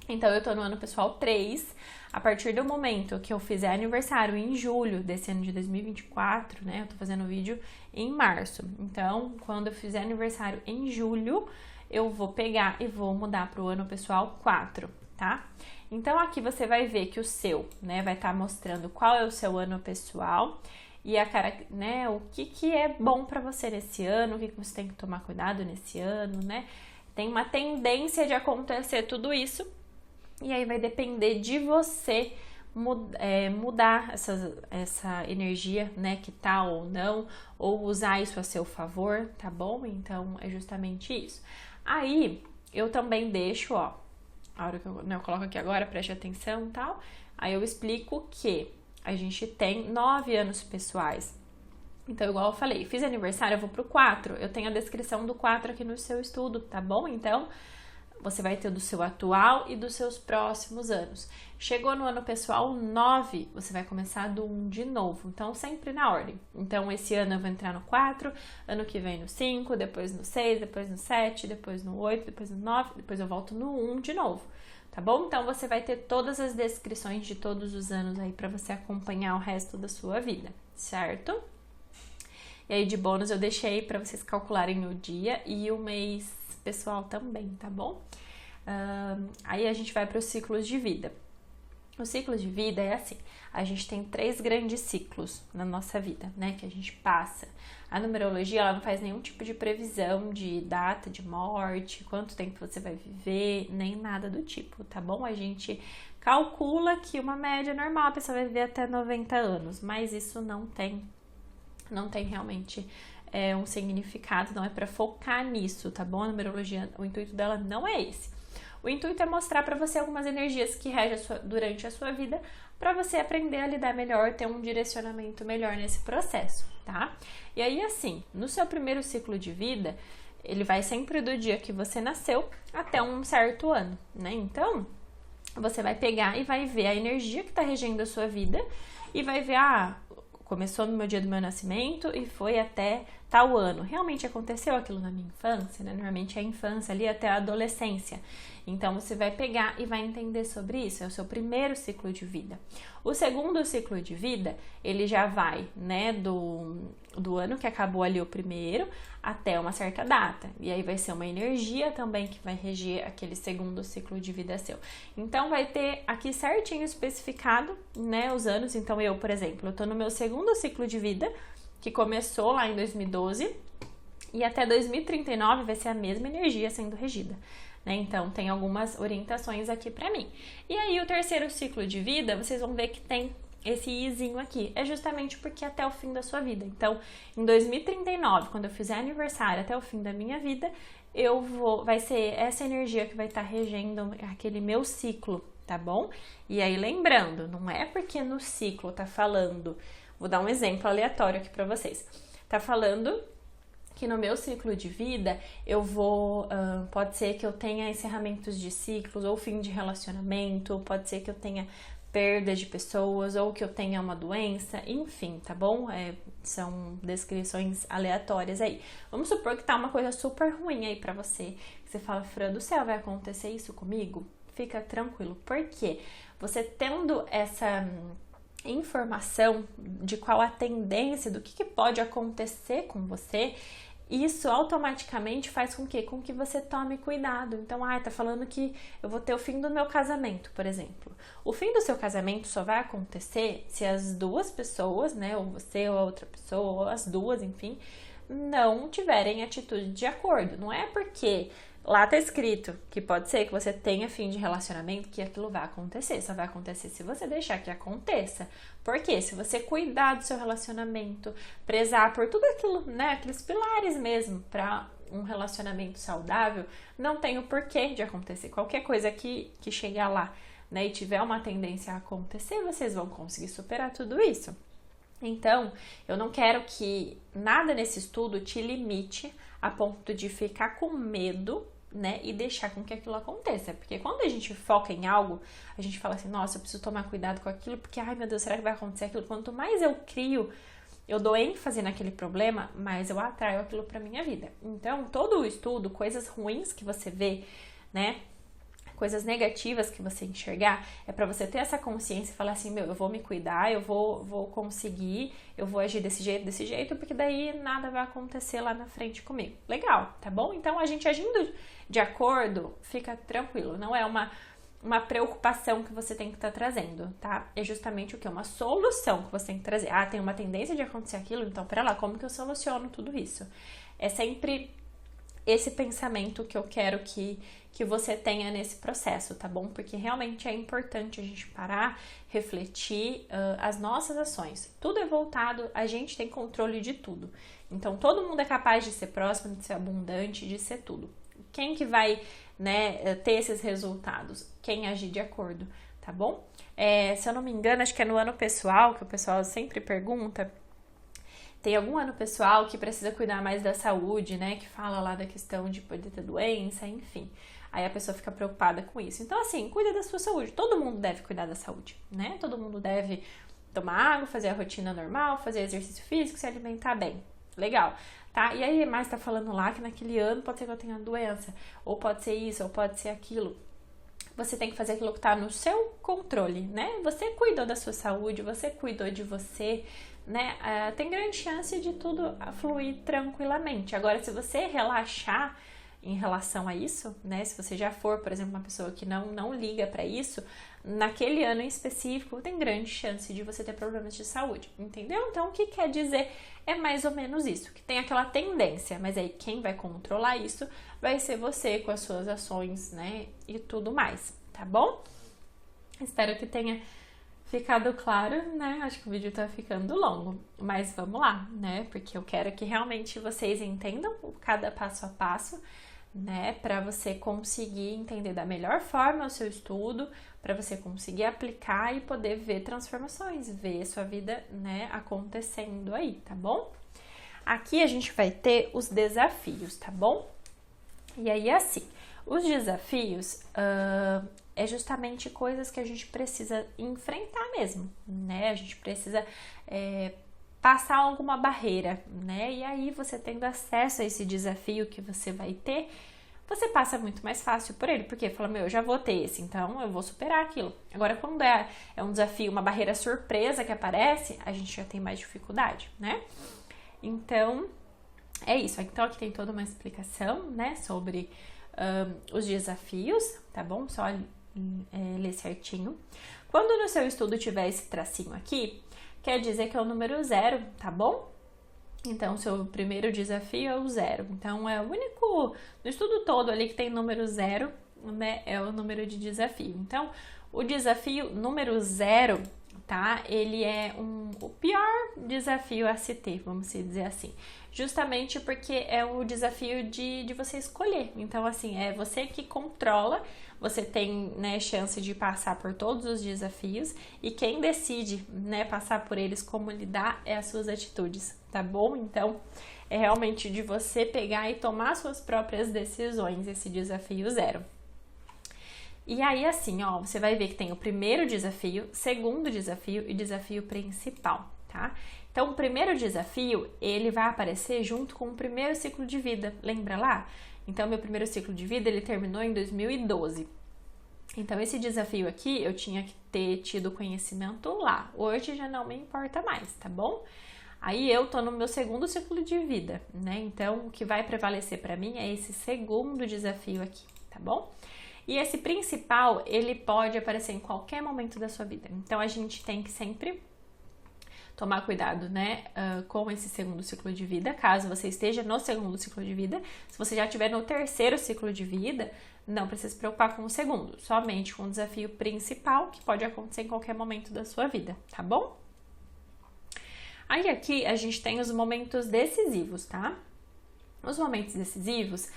Então, eu tô no ano pessoal 3. A partir do momento que eu fizer aniversário em julho desse ano de 2024, né? Eu tô fazendo o vídeo em março. Então, quando eu fizer aniversário em julho, eu vou pegar e vou mudar pro ano pessoal 4, tá? Então, aqui você vai ver que o seu, né? Vai estar mostrando qual é o seu ano pessoal e né? O que é bom pra você nesse ano, o que você tem que tomar cuidado nesse ano, né? Tem uma tendência de acontecer tudo isso. E aí vai depender de você mudar essa energia, né, que tá ou não, ou usar isso a seu favor, tá bom? Então, é justamente isso. Aí, eu também deixo, ó, a hora que eu coloco aqui agora, preste atenção e tal, aí eu explico que a gente tem 9 anos pessoais. Então, igual eu falei, fiz aniversário, eu vou pro 4, eu tenho a descrição do 4 aqui no seu estudo, tá bom? Então, você vai ter do seu atual e dos seus próximos anos. Chegou no ano pessoal 9, você vai começar do 1 de novo. Então, sempre na ordem. Então, esse ano eu vou entrar no 4, ano que vem no 5, depois no 6, depois no 7, depois no 8, depois no 9, depois eu volto no 1 de novo. Tá bom? Então, você vai ter todas as descrições de todos os anos aí para você acompanhar o resto da sua vida, certo? E aí, de bônus, eu deixei para vocês calcularem o dia e o mês pessoal também, tá bom? Aí a gente vai para os ciclos de vida. O ciclo de vida é assim, a gente tem 3 grandes ciclos na nossa vida, né, que a gente passa. A numerologia, ela não faz nenhum tipo de previsão de data de morte, quanto tempo você vai viver, nem nada do tipo, tá bom? A gente calcula que uma média normal a pessoa vai viver até 90 anos, mas isso não tem realmente um significado, não é para focar nisso, tá bom? A numerologia, o intuito dela não é esse. O intuito é mostrar para você algumas energias que regem durante a sua vida, para você aprender a lidar melhor, ter um direcionamento melhor nesse processo, tá? E aí, assim, no seu primeiro ciclo de vida, ele vai sempre do dia que você nasceu até um certo ano, né? Então, você vai pegar e vai ver a energia que tá regendo a sua vida e vai ver, começou no meu dia do meu nascimento e foi até tal ano. Realmente aconteceu aquilo na minha infância, né? Normalmente é a infância ali até a adolescência. Então, você vai pegar e vai entender sobre isso. É o seu primeiro ciclo de vida. O segundo ciclo de vida, ele já vai, né, do ano que acabou ali o primeiro até uma certa data. E aí vai ser uma energia também que vai reger aquele segundo ciclo de vida seu. Então, vai ter aqui certinho especificado, né, os anos. Então, eu, por exemplo, eu tô no meu segundo ciclo de vida, que começou lá em 2012, e até 2039 vai ser a mesma energia sendo regida, né? Então, tem algumas orientações aqui pra mim. E aí, o terceiro ciclo de vida, vocês vão ver que tem esse izinho aqui. É justamente porque até o fim da sua vida. Então, em 2039, quando eu fizer aniversário até o fim da minha vida, vai ser essa energia que vai estar regendo aquele meu ciclo, tá bom? E aí, lembrando, não é porque no ciclo tá falando... Vou dar um exemplo aleatório aqui pra vocês. Tá falando que no meu ciclo de vida, pode ser que eu tenha encerramentos de ciclos ou fim de relacionamento, pode ser que eu tenha perda de pessoas ou que eu tenha uma doença, enfim, tá bom? São descrições aleatórias aí. Vamos supor que tá uma coisa super ruim aí pra você. Você fala, Fran, do céu, vai acontecer isso comigo? Fica tranquilo. Por quê? Você tendo essa informação de qual a tendência, do que pode acontecer com você, isso automaticamente faz com que você tome cuidado. Então, tá falando que eu vou ter o fim do meu casamento, por exemplo. O fim do seu casamento só vai acontecer se as duas pessoas, né, ou você ou a outra pessoa, ou as duas, enfim, não tiverem atitude de acordo. Não é porque lá tá escrito que pode ser que você tenha fim de relacionamento que aquilo vai acontecer. Só vai acontecer se você deixar que aconteça. Porque se você cuidar do seu relacionamento, prezar por tudo aquilo, né, aqueles pilares mesmo para um relacionamento saudável, não tem o porquê de acontecer. Qualquer coisa que chegar lá, né, e tiver uma tendência a acontecer, vocês vão conseguir superar tudo isso. Então, eu não quero que nada nesse estudo te limite a ponto de ficar com medo, né, e deixar com que aquilo aconteça. Porque quando a gente foca em algo, a gente fala assim, nossa, eu preciso tomar cuidado com aquilo, porque, ai meu Deus, será que vai acontecer aquilo? Quanto mais eu crio, eu dou ênfase naquele problema, mais eu atraio aquilo pra minha vida. Então, todo o estudo, coisas ruins que você vê, né, coisas negativas que você enxergar, é para você ter essa consciência e falar assim, eu vou me cuidar, eu vou conseguir, eu vou agir desse jeito, porque daí nada vai acontecer lá na frente comigo. Legal, tá bom? Então, a gente agindo de acordo, fica tranquilo, não é uma preocupação que você tem que estar trazendo, tá? É justamente o que? Uma solução que você tem que trazer. Tem uma tendência de acontecer aquilo, então, pera lá, como que eu soluciono tudo isso? É sempre esse pensamento que eu quero que você tenha nesse processo, tá bom? Porque realmente é importante a gente parar, refletir as nossas ações. Tudo é voltado, a gente tem controle de tudo. Então, todo mundo é capaz de ser próximo, de ser abundante, de ser tudo. Quem que vai, né, ter esses resultados? Quem agir de acordo, tá bom? Se eu não me engano, acho que é no ano pessoal, que o pessoal sempre pergunta. Tem algum ano pessoal que precisa cuidar mais da saúde, né? Que fala lá da questão de poder ter doença, enfim. Aí a pessoa fica preocupada com isso. Então, assim, cuida da sua saúde. Todo mundo deve cuidar da saúde, né? Todo mundo deve tomar água, fazer a rotina normal, fazer exercício físico, se alimentar bem. Legal, tá? E aí, mais tá falando lá que naquele ano pode ser que eu tenha doença, ou pode ser isso, ou pode ser aquilo. Você tem que fazer aquilo que tá no seu controle, né? Você cuidou da sua saúde, você cuidou de você, né? Tem grande chance de tudo fluir tranquilamente. Agora, se você relaxar em relação a isso, né? Se você já for, por exemplo, uma pessoa que não liga para isso, naquele ano em específico, tem grande chance de você ter problemas de saúde, entendeu? Então, o que quer dizer é mais ou menos isso, que tem aquela tendência, mas aí quem vai controlar isso vai ser você com as suas ações, né? E tudo mais, tá bom? Espero que tenha ficado claro, né? Acho que o vídeo tá ficando longo, mas vamos lá, né? Porque eu quero que realmente vocês entendam cada passo a passo, né? Para você conseguir entender da melhor forma o seu estudo, para você conseguir aplicar e poder ver transformações, ver sua vida, né, acontecendo aí, tá bom? Aqui a gente vai ter os desafios, tá bom? E aí, assim, os desafios é justamente coisas que a gente precisa enfrentar mesmo, né? A gente precisa passar alguma barreira, né? E aí, você tendo acesso a esse desafio que você vai ter, você passa muito mais fácil por ele, porque fala, eu já vou ter esse, então eu vou superar aquilo. Agora, quando é um desafio, uma barreira surpresa que aparece, a gente já tem mais dificuldade, né? Então, é isso. Então, aqui tem toda uma explicação, né, sobre os desafios, tá bom? Só ler certinho. Quando no seu estudo tiver esse tracinho aqui, quer dizer que é o número 0, tá bom? Então, o seu primeiro desafio é o 0. Então, é o único, no estudo todo ali que tem número 0, né, é o número de desafio. Então, o desafio número 0, tá? Ele é o pior desafio a se ter, vamos dizer assim. Justamente porque é o desafio de você escolher. Então, assim, é você que controla, você tem, né, chance de passar por todos os desafios e quem decide, né, passar por eles, como lidar, é as suas atitudes, tá bom? Então, é realmente de você pegar e tomar suas próprias decisões, esse desafio 0. E aí, assim, ó, você vai ver que tem o primeiro desafio, segundo desafio e desafio principal, tá? Então, o primeiro desafio, ele vai aparecer junto com o primeiro ciclo de vida, lembra lá? Então, meu primeiro ciclo de vida, ele terminou em 2012. Então, esse desafio aqui, eu tinha que ter tido conhecimento lá. Hoje já não me importa mais, tá bom? Aí, eu tô no meu segundo ciclo de vida, né? Então, o que vai prevalecer para mim é esse segundo desafio aqui, tá bom? E esse principal, ele pode aparecer em qualquer momento da sua vida. Então, a gente tem que sempre tomar cuidado, né, com esse segundo ciclo de vida, caso você esteja no segundo ciclo de vida. Se você já estiver no terceiro ciclo de vida, não precisa se preocupar com o segundo, somente com o desafio principal, que pode acontecer em qualquer momento da sua vida, tá bom? Aí aqui a gente tem os momentos decisivos, tá? Os momentos decisivos,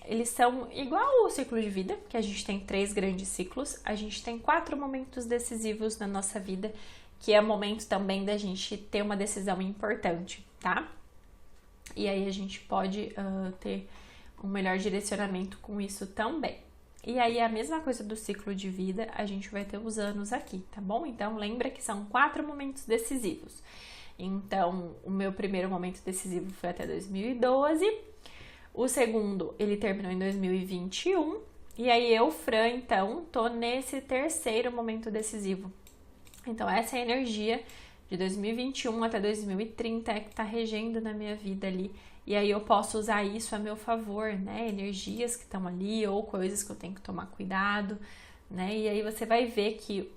eles são igual ao ciclo de vida, que a gente tem 3 grandes ciclos, a gente tem 4 momentos decisivos na nossa vida, que é o momento também da gente ter uma decisão importante, tá? E aí a gente pode ter um melhor direcionamento com isso também. E aí a mesma coisa do ciclo de vida, a gente vai ter os anos aqui, tá bom? Então lembra que são 4 momentos decisivos. Então, o meu primeiro momento decisivo foi até 2012, o segundo, ele terminou em 2021, e aí eu, Fran, então, tô nesse terceiro momento decisivo. Então, essa é a energia de 2021 até 2030 que tá regendo na minha vida ali. E aí eu posso usar isso a meu favor, né? Energias que estão ali ou coisas que eu tenho que tomar cuidado, né? E aí você vai ver que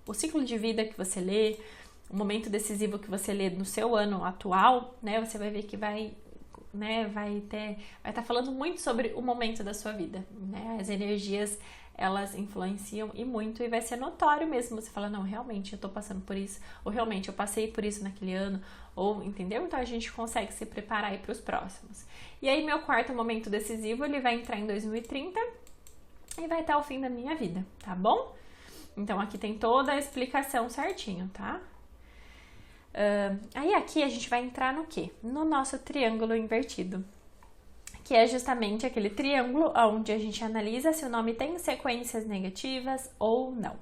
o ciclo de vida que você lê, o momento decisivo que você lê no seu ano atual, né? Você vai ver que vai estar falando muito sobre o momento da sua vida, né? As energias, elas influenciam e muito, e vai ser notório mesmo. Você fala, não, realmente eu tô passando por isso, ou realmente eu passei por isso naquele ano, ou, entendeu? Então a gente consegue se preparar aí para os próximos. E aí meu quarto momento decisivo, ele vai entrar em 2030 e vai até o fim da minha vida, tá bom? Então aqui tem toda a explicação certinho, tá? Aí aqui a gente vai entrar no quê? No nosso triângulo invertido, que é justamente aquele triângulo onde a gente analisa se o nome tem sequências negativas ou não.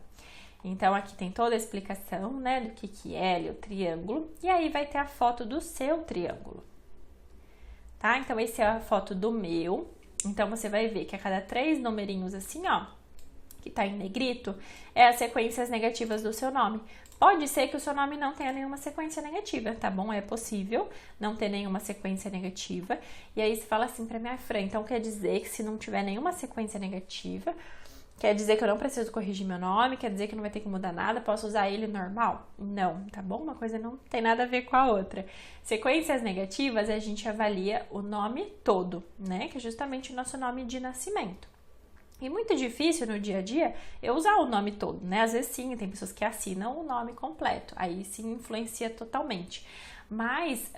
Então, aqui tem toda a explicação, né, do que é ali o triângulo, e aí vai ter a foto do seu triângulo, tá? Então, essa é a foto do meu. Então, você vai ver que a cada 3 numerinhos assim, ó, que tá em negrito, é as sequências negativas do seu nome. Pode ser que o seu nome não tenha nenhuma sequência negativa, tá bom? É possível não ter nenhuma sequência negativa. E aí você fala assim pra minha Fran, então quer dizer que se não tiver nenhuma sequência negativa, quer dizer que eu não preciso corrigir meu nome, quer dizer que não vai ter que mudar nada, posso usar ele normal? Não, tá bom? Uma coisa não tem nada a ver com a outra. Sequências negativas, a gente avalia o nome todo, né? Que é justamente o nosso nome de nascimento. E muito difícil no dia a dia eu usar o nome todo, né? Às vezes sim, tem pessoas que assinam o nome completo, aí sim influencia totalmente. Mas,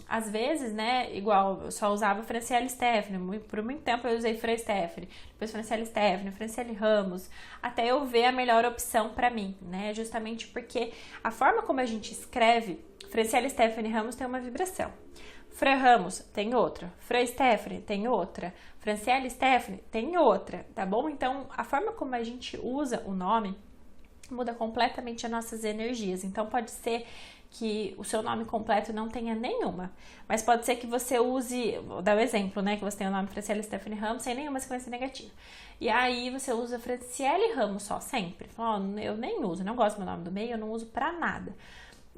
às vezes, né, igual eu só usava Franciele Stephanie, por muito tempo eu usei Fran Stephanie, depois Franciele Stephanie, Franciele Ramos, até eu ver a melhor opção pra mim, né? Justamente porque a forma como a gente escreve, Franciele Stephanie Ramos tem uma vibração. Fran Ramos tem outra, Fran Stephanie tem outra, Franciele Stephanie tem outra, tá bom? Então, a forma como a gente usa o nome muda completamente as nossas energias. Então, pode ser que o seu nome completo não tenha nenhuma, mas pode ser que você use, vou dar o exemplo, né, que você tem o nome Franciele Stephanie Ramos sem nenhuma sequência negativa. E aí você usa Franciele Ramos só, sempre. Fala, oh, eu nem uso, não gosto do meu nome do meio, eu não uso pra nada.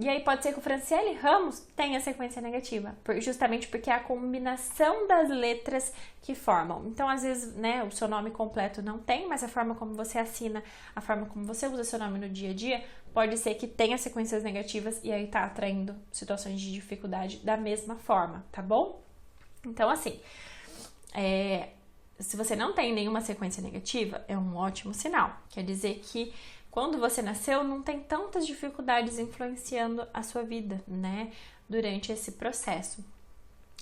E aí pode ser que o Franciele Ramos tenha sequência negativa, justamente porque é a combinação das letras que formam. Então, às vezes, né, o seu nome completo não tem, mas a forma como você assina, a forma como você usa seu nome no dia a dia, pode ser que tenha sequências negativas e aí tá atraindo situações de dificuldade da mesma forma, tá bom? Então, assim, se você não tem nenhuma sequência negativa, é um ótimo sinal. Quer dizer que quando você nasceu, não tem tantas dificuldades influenciando a sua vida, né? Durante esse processo.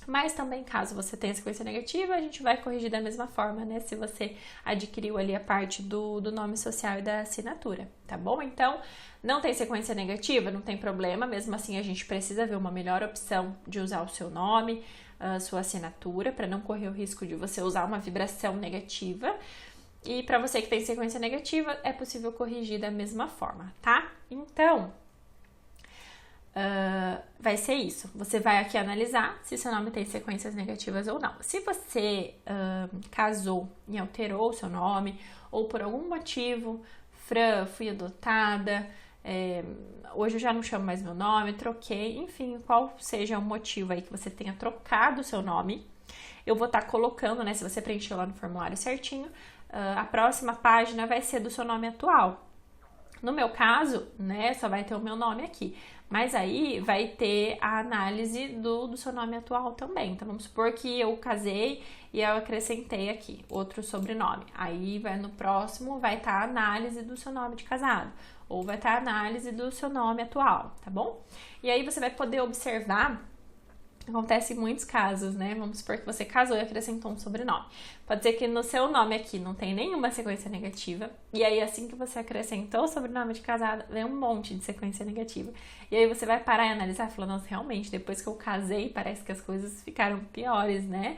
Mas também, caso você tenha sequência negativa, a gente vai corrigir da mesma forma, né? Se você adquiriu ali a parte do nome social e da assinatura, tá bom? Então, não tem sequência negativa? Não tem problema. Mesmo assim, a gente precisa ver uma melhor opção de usar o seu nome, a sua assinatura, para não correr o risco de você usar uma vibração negativa. E para você que tem sequência negativa, é possível corrigir da mesma forma, tá? Então, vai ser isso. Você vai aqui analisar se seu nome tem sequências negativas ou não. Se você casou e alterou o seu nome, ou por algum motivo, Fran, fui adotada, hoje eu já não chamo mais meu nome, troquei, enfim, qual seja o motivo aí que você tenha trocado o seu nome, eu vou estar colocando, né, se você preencheu lá no formulário certinho, a próxima página vai ser do seu nome atual. No meu caso, né, só vai ter o meu nome aqui, mas aí vai ter a análise do seu nome atual também. Então, vamos supor que eu casei e eu acrescentei aqui outro sobrenome. Aí, no próximo, vai estar a análise do seu nome de casado, ou vai estar a análise do seu nome atual, tá bom? E aí, você vai poder observar. Acontece em muitos casos, né? Vamos supor que você casou e acrescentou um sobrenome. Pode ser que no seu nome aqui não tem nenhuma sequência negativa. E aí, assim que você acrescentou o sobrenome de casado, vem um monte de sequência negativa. E aí você vai parar e analisar e falar, nossa, realmente, depois que eu casei, parece que as coisas ficaram piores, né?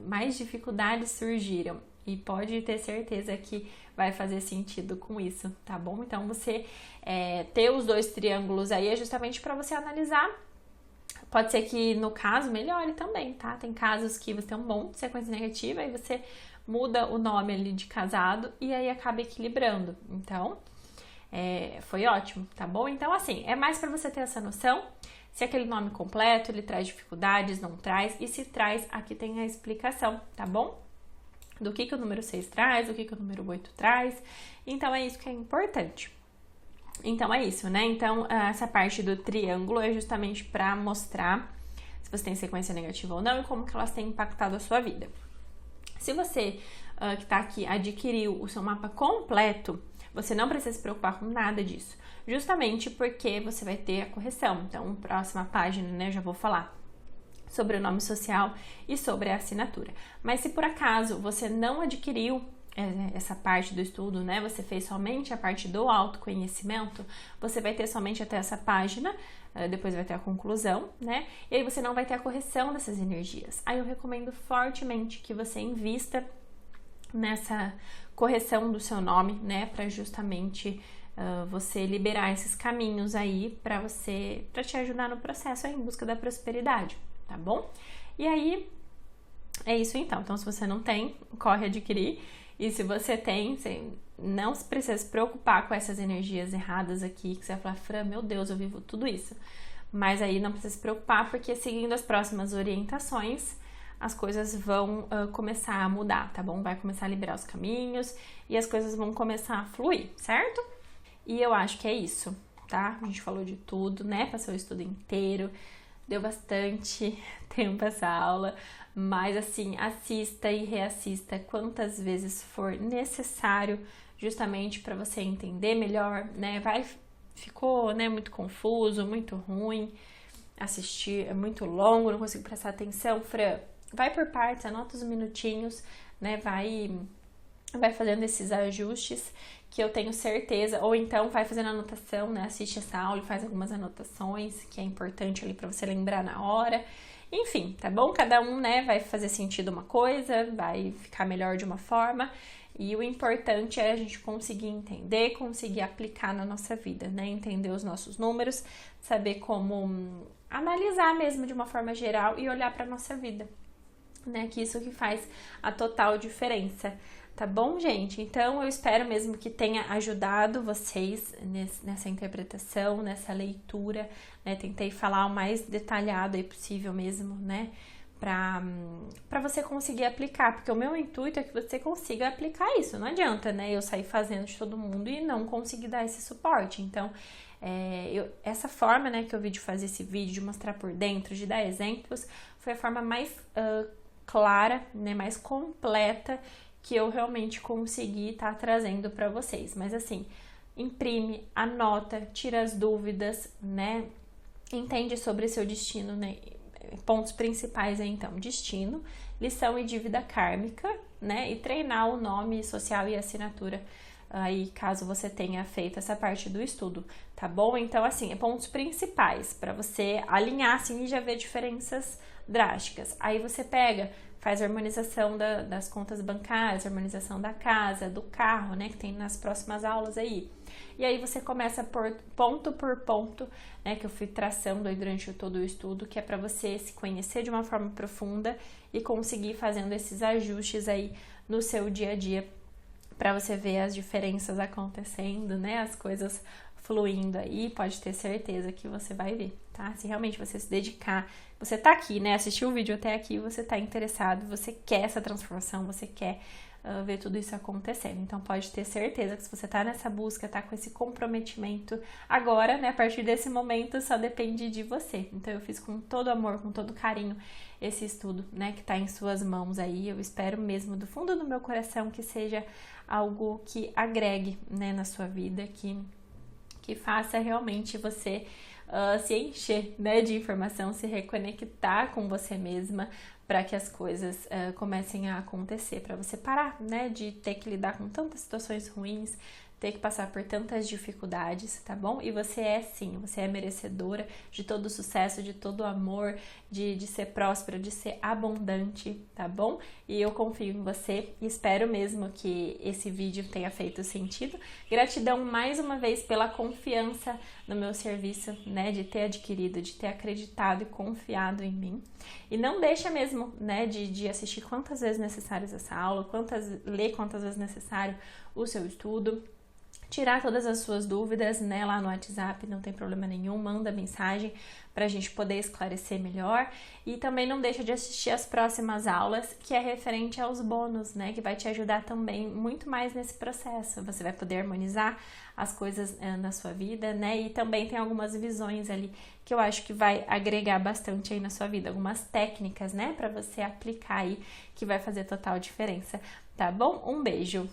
Mais dificuldades surgiram. E pode ter certeza que vai fazer sentido com isso, tá bom? Então, você ter os dois triângulos aí é justamente para você analisar. Pode ser que, no caso, melhore também, tá? Tem casos que você tem um monte de sequência negativa e você muda o nome ali de casado e aí acaba equilibrando. Então, foi ótimo, tá bom? Então, assim, é mais para você ter essa noção. Se aquele nome completo, ele traz dificuldades, não traz. E se traz, aqui tem a explicação, tá bom? Do que o número 6 traz, do que o número 8 traz. Então, é isso que é importante. Então, é isso, né? Então, essa parte do triângulo é justamente para mostrar se você tem sequência negativa ou não e como que elas têm impactado a sua vida. Se você que está aqui adquiriu o seu mapa completo, você não precisa se preocupar com nada disso, justamente porque você vai ter a correção. Então, próxima página, né, eu já vou falar sobre o nome social e sobre a assinatura. Mas se por acaso você não adquiriu essa parte do estudo, né, você fez somente a parte do autoconhecimento, você vai ter somente até essa página, depois vai ter a conclusão, né, e aí você não vai ter a correção dessas energias. Aí eu recomendo fortemente que você invista nessa correção do seu nome, né, para justamente você liberar esses caminhos aí para te ajudar no processo aí em busca da prosperidade, tá bom? E aí, é isso então. Então, se você não tem, corre adquirir. E se você tem, você não precisa se preocupar com essas energias erradas aqui, que você vai falar, Fran, meu Deus, eu vivo tudo isso. Mas aí não precisa se preocupar, porque seguindo as próximas orientações, as coisas vão começar a mudar, tá bom? Vai começar a liberar os caminhos e as coisas vão começar a fluir, certo? E eu acho que é isso, tá? A gente falou de tudo, né? Passou o estudo inteiro, deu bastante tempo essa aula, mas assim, assista e reassista quantas vezes for necessário, justamente para você entender melhor, né? Ficou, né, muito confuso, muito ruim assistir, é muito longo, não consigo prestar atenção, Fran. Vai por partes, anota os minutinhos, né? Vai fazendo esses ajustes que eu tenho certeza, ou então vai fazendo anotação, né? Assiste essa aula e faz algumas anotações que é importante ali para você lembrar na hora. Enfim, tá bom? Cada um, né, vai fazer sentido uma coisa, vai ficar melhor de uma forma. E o importante é a gente conseguir entender, conseguir aplicar na nossa vida, né? Entender os nossos números, saber como analisar mesmo de uma forma geral e olhar para nossa vida, né? Que isso que faz a total diferença. Tá bom, gente? Então, eu espero mesmo que tenha ajudado vocês nessa interpretação, nessa leitura, né? Tentei falar o mais detalhado aí possível mesmo, né? Pra você conseguir aplicar, porque o meu intuito é que você consiga aplicar isso. Não adianta, né? Eu sair fazendo de todo mundo e não conseguir dar esse suporte. Então, essa forma, né, que eu vi de fazer esse vídeo, de mostrar por dentro, de dar exemplos, foi a forma mais clara, né? Mais completa que eu realmente consegui estar trazendo para vocês. Mas assim, imprime, anota, tira as dúvidas, né? Entende sobre seu destino, né? pontos principais aí, então, destino, lição e dívida kármica, né? E treinar o nome social e assinatura aí, caso você tenha feito essa parte do estudo, tá bom? Então, assim, pontos principais para você alinhar, assim, e já ver diferenças drásticas. Aí você pega, faz a harmonização das contas bancárias, harmonização da casa, do carro, né, que tem nas próximas aulas aí. E aí você começa por ponto, né, que eu fui traçando aí durante todo o estudo, que é para você se conhecer de uma forma profunda e conseguir fazendo esses ajustes aí no seu dia a dia, para você ver as diferenças acontecendo, né, as coisas fluindo aí, pode ter certeza que você vai ver, tá? Se realmente você se dedicar, você tá aqui, né, assistiu o vídeo até aqui, você tá interessado, você quer essa transformação, você quer ver tudo isso acontecendo. Então, pode ter certeza que se você tá nessa busca, tá com esse comprometimento, agora, né, a partir desse momento, só depende de você. Então, eu fiz com todo amor, com todo carinho, esse estudo, né, que tá em suas mãos aí. Eu espero mesmo, do fundo do meu coração, que seja algo que agregue, né, na sua vida, que faça realmente você se encher, né, de informação, se reconectar com você mesma, para que as coisas comecem a acontecer, para você parar, né, de ter que lidar com tantas situações ruins, ter que passar por tantas dificuldades, tá bom? E você é sim, você é merecedora de todo o sucesso, de todo o amor, de ser próspera, de ser abundante, tá bom? E eu confio em você e espero mesmo que esse vídeo tenha feito sentido. Gratidão mais uma vez pela confiança no meu serviço, né? De ter adquirido, de ter acreditado e confiado em mim. E não deixa mesmo, né, de assistir quantas vezes necessário essa aula, ler quantas vezes necessário o seu estudo. Tirar todas as suas dúvidas, né, lá no WhatsApp, não tem problema nenhum, manda mensagem para a gente poder esclarecer melhor. E também não deixa de assistir as próximas aulas, que é referente aos bônus, né, que vai te ajudar também muito mais nesse processo. Você vai poder harmonizar as coisas na sua vida, né, e também tem algumas visões ali que eu acho que vai agregar bastante aí na sua vida, algumas técnicas, né, para você aplicar aí, que vai fazer total diferença, tá bom? Um beijo!